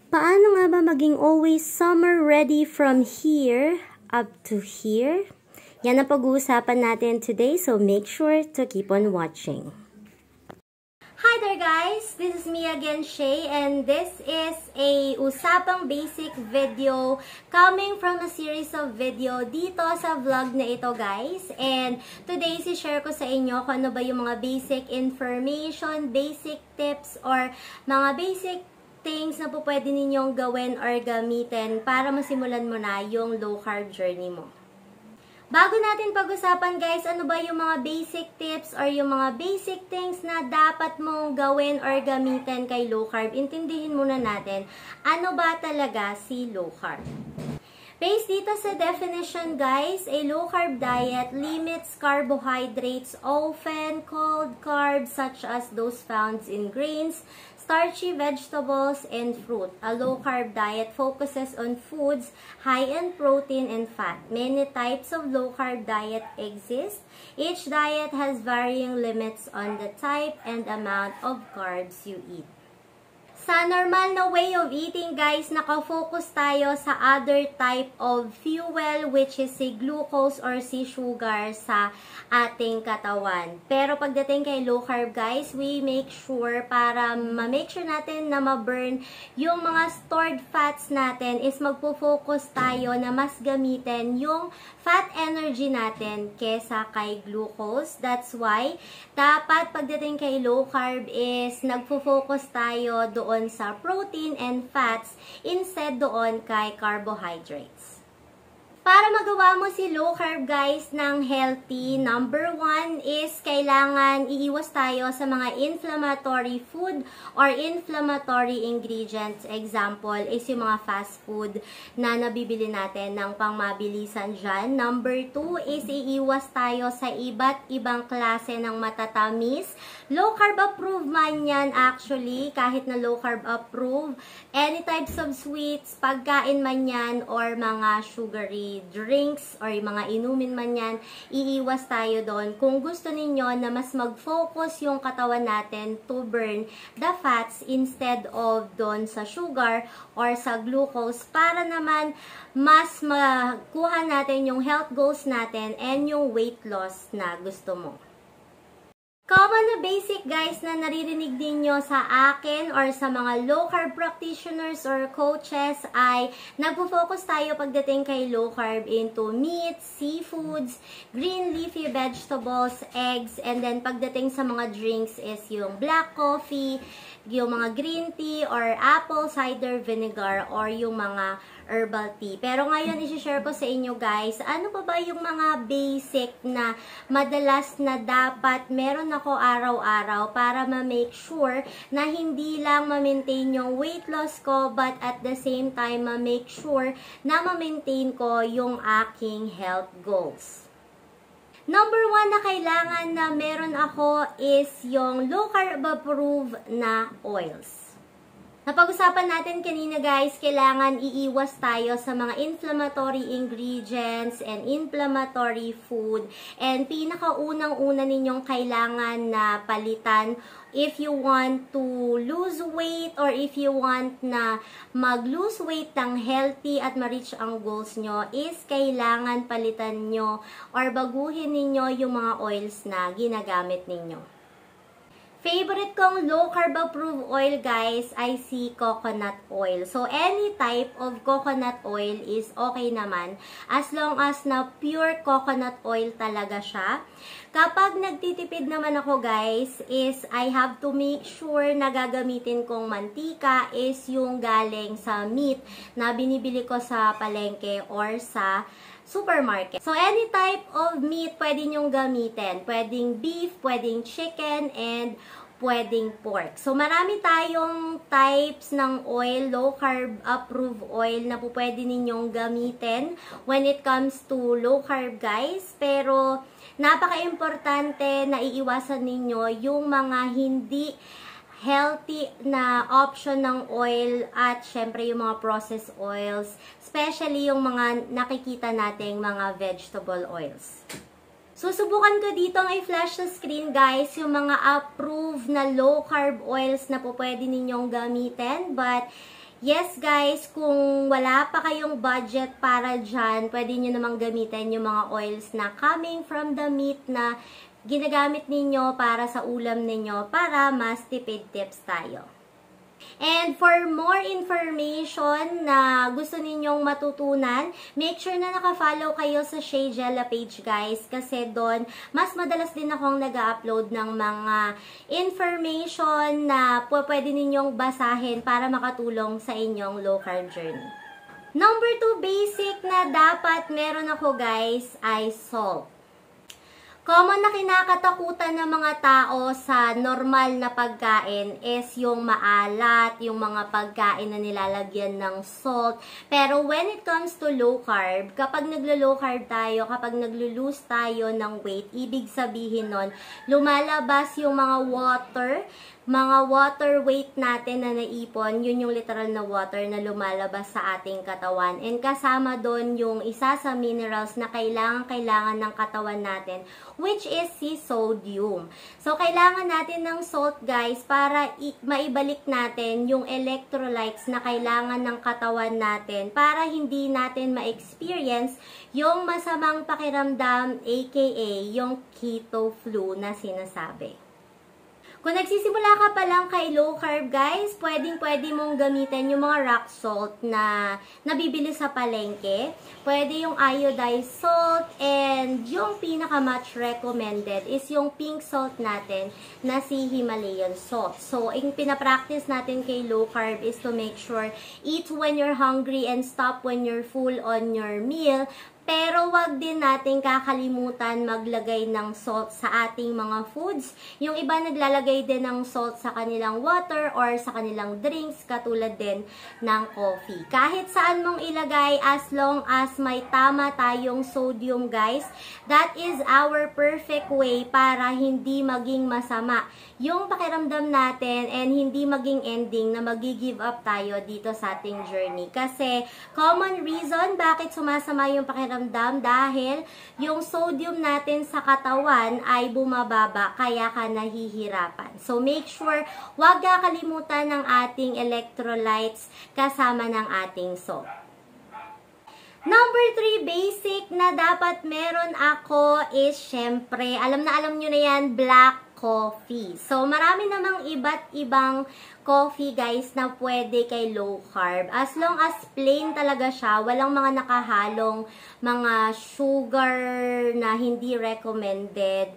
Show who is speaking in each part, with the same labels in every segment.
Speaker 1: Paano nga ba maging always summer ready from here up to here? Yan ang pag-uusapan natin today, so make sure to keep on watching. Hi there guys! This is me again, Shay, and this is a usapang basic video coming from a series of video dito sa vlog na ito guys. And today, si-share ko sa inyo kung ano ba yung mga basic information, basic tips, or mga basic things na po pwede ninyong gawin or gamitin para masimulan mo na yung low carb journey mo. Bago natin pag-usapan guys, ano ba yung mga basic tips or yung mga basic things na dapat mong gawin or gamitin kay low carb, intindihin muna natin ano ba talaga si low carb. Based dito sa definition guys, a low carb diet limits carbohydrates, often called carbs, such as those found in grains, starchy vegetables, and fruit. A low-carb diet focuses on foods high in protein and fat. Many types of low-carb diet exist. Each diet has varying limits on the type and amount of carbs you eat. Sa normal na way of eating guys, nakafocus tayo sa other type of fuel, which is si glucose or si sugar sa ating katawan. Pero pagdating kay low carb guys, we make sure para ma-make sure natin na ma-burn yung mga stored fats natin is magpo-focus tayo na mas gamitin yung fat energy natin kesa kay glucose. That's why dapat pagdating kay low carb is nagpo-focus tayo doon sa protein and fats instead doon kay carbohydrates. Para magawa mo si low carb guys ng healthy, number 1 is kailangan iiwas tayo sa mga inflammatory food or inflammatory ingredients. Example is yung mga fast food na nabibili natin ng pangmabilisan dyan. Number 2 is iiwas tayo sa iba't ibang klase ng matatamis. Low carb approved man yan actually, kahit na low carb approved. Any types of sweets, pagkain man yan, or mga sugary drinks, or mga inumin man yan, iiwas tayo doon. Kung gusto ninyo na mas mag-focus yung katawan natin to burn the fats instead of doon sa sugar or sa glucose, para naman mas makuha natin yung health goals natin and yung weight loss na gusto mo. Common na basic guys na naririnig ninyo sa akin or sa mga low carb practitioners or coaches ay nagpo-focus tayo pagdating kay low carb into meat, seafoods, green leafy vegetables, eggs, and then pagdating sa mga drinks is yung black coffee, yung mga green tea or apple cider vinegar or yung mga herbal tea. Pero ngayon, isi-share ko sa inyo guys, ano pa ba yung mga basic na madalas na dapat meron ako araw-araw para ma-make sure na hindi lang ma-maintain yung weight loss ko, but at the same time, ma-make sure na ma-maintain ko yung aking health goals. Number 1 na kailangan na meron ako is yung low carb approved na oils. Napag-usapan natin kanina guys, kailangan iiwas tayo sa mga inflammatory ingredients and inflammatory food. And pinakaunang-una ninyong kailangan na palitan if you want to lose weight or if you want na mag-lose weight ng healthy at ma-reach ang goals nyo, is kailangan palitan nyo or baguhin ninyo yung mga oils na ginagamit ninyo. Favorite kong low carb approved oil guys ay si coconut oil. So any type of coconut oil is okay naman as long as na pure coconut oil talaga siya. Kapag nagtitipid naman ako guys is I have to make sure na gagamitin kong mantika is yung galing sa meat na binibili ko sa palengke or sa supermarket. So, any type of meat pwede nyong gamitin. Pwedeng beef, pwedeng chicken, and pwedeng pork. So, marami tayong types ng oil, low carb approved oil na po pwede ninyong gamitin when it comes to low carb guys. Pero, napaka-importante na iiwasan ninyo yung mga hindi healthy na option ng oil at syempre yung mga processed oils, especially yung mga nakikita nating mga vegetable oils. Susubukan ko dito i-flash sa screen guys yung mga approved na low carb oils na po pwede ninyong gamitin, but Yes guys, kung wala pa kayong budget para dyan, pwede nyo namang gamitin yung mga oils na coming from the meat na ginagamit ninyo para sa ulam ninyo para mas tipid tips tayo. And for more information na gusto ninyong matutunan, make sure na naka-follow kayo sa Shea Jella page guys kasi doon mas madalas din akong nag-upload ng mga information na pwede ninyong basahin para makatulong sa inyong low carb journey. Number 2 basic na dapat meron ako guys ay salt. Common na kinakatakutan ng mga tao sa normal na pagkain is yung maalat, yung mga pagkain na nilalagyan ng salt. Pero when it comes to low carb, kapag naglo-low carb tayo, kapag naglo-lose tayo ng weight, ibig sabihin nun, lumalabas yung mga water weight natin na naipon, yun yung literal na water na lumalabas sa ating katawan. And kasama doon yung isa sa minerals na kailangan ng katawan natin, which is si sodium. So, kailangan natin ng salt guys para maibalik natin yung electrolytes na kailangan ng katawan natin para hindi natin ma-experience yung masamang pakiramdam aka yung keto flu na sinasabi. Kung nagsisimula ka pa lang kay low carb guys, pwede mong gamitin yung mga rock salt na nabibili sa palengke. Pwede yung iodized salt and yung pinaka-much recommended is yung pink salt natin na si Himalayan salt. So, yung pinapractice natin kay low carb is to make sure eat when you're hungry and stop when you're full on your meal. Pero wag din natin kakalimutan maglagay ng salt sa ating mga foods. Yung iba naglalagay din ng salt sa kanilang water or sa kanilang drinks katulad din ng coffee. Kahit saan mong ilagay as long as may tama tayong sodium guys, that is our perfect way para hindi maging masama yung pakiramdam natin and hindi maging ending na magi-give up tayo dito sa ating journey. Kasi common reason bakit sumasama yung pakiramdam dahil yung sodium natin sa katawan ay bumababa kaya ka nahihirapan. So make sure huwag kakalimutan ng ating electrolytes kasama ng ating salt. Number 3 basic na dapat meron ako is syempre, alam nyo na yan, black coffee. So, marami namang iba't ibang coffee guys na pwede kay low carb. As long as plain talaga siya, walang mga nakahalong mga sugar na hindi recommended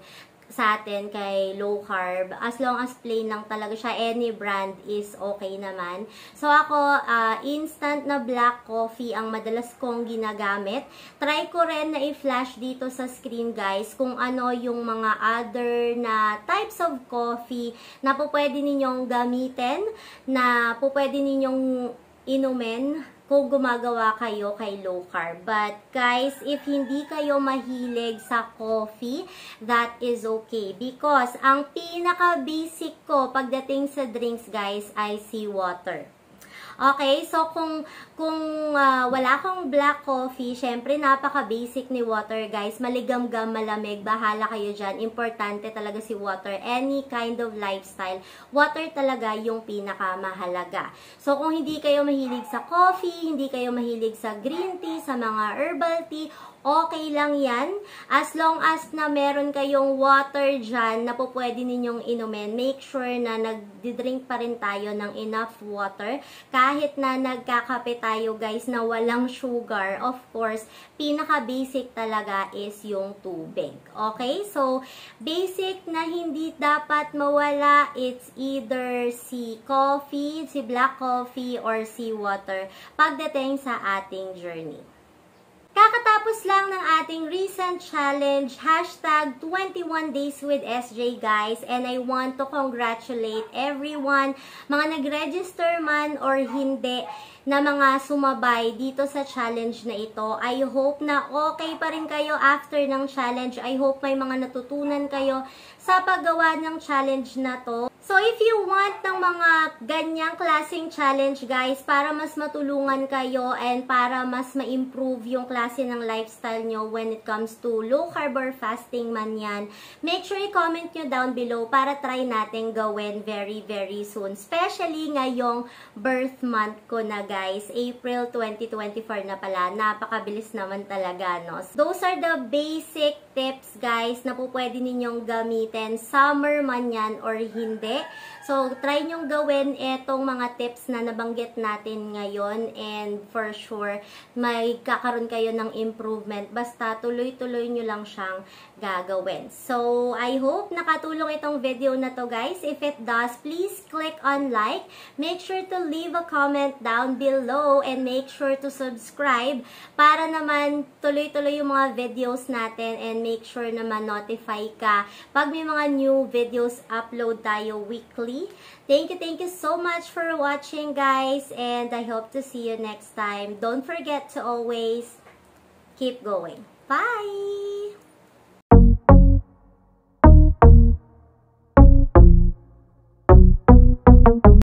Speaker 1: sa atin kay low carb. As long as plain lang talaga siya, any brand is okay naman. So ako, instant na black coffee ang madalas kong ginagamit. Try ko rin na i-flash dito sa screen guys kung ano yung mga other na types of coffee na po pwede ninyong gamitin, na po pwede ninyong inumin kung gumagawa kayo kay low carb. But guys, if hindi kayo mahilig sa coffee, that is okay. Because ang pinaka-basic ko pagdating sa drinks guys ay seawater. Okay, so kung wala akong black coffee, syempre napaka-basic ni water guys. Maligamgam, malamig, bahala kayo dyan. Importante talaga si water. Any kind of lifestyle, water talaga yung pinakamahalaga. So kung hindi kayo mahilig sa coffee, hindi kayo mahilig sa green tea, sa mga herbal tea, okay lang yan. As long as na meron kayong water dyan na po pwede ninyong inumin, make sure na nagdi-drink pa rin tayo ng enough water. Kahit na nagkakape tayo guys na walang sugar, of course, pinaka-basic talaga is yung tubig. Okay? So, basic na hindi dapat mawala, it's either si coffee, si black coffee, or si water pagdating sa ating journey. Kakatapos lang ng ating recent challenge, hashtag 21 days with SJ guys, and I want to congratulate everyone, mga nag-register man or hindi, na mga sumabay dito sa challenge na ito. I hope na okay pa rin kayo after ng challenge. I hope may mga natutunan kayo sa paggawa ng challenge na to. So, if you want ng mga ganyang klaseng challenge, guys, para mas matulungan kayo and para mas ma-improve yung klase ng lifestyle nyo when it comes to low carb or fasting man yan, make sure i-comment nyo down below para try natin gawin very, very soon. Especially ngayong birth month ko na, guys. April 2024 na pala. Napakabilis naman talaga, no? So, those are the basic tips, guys, na po pwede ninyong gamitin. Summer man yan or hindi. So, try nyong gawin itong mga tips na nabanggit natin ngayon and for sure, may kakaroon kayo ng improvement. Basta tuloy-tuloy nyo lang siyang gagawin. So, I hope nakatulong itong video na to, guys. If it does, please click on like. Make sure to leave a comment down below and make sure to subscribe para naman tuloy-tuloy yung mga videos natin and make sure na ma-notify ka pag may mga new videos upload tayo weekly. Thank you so much for watching, guys, and I hope to see you next time. Don't forget to always keep going. Bye!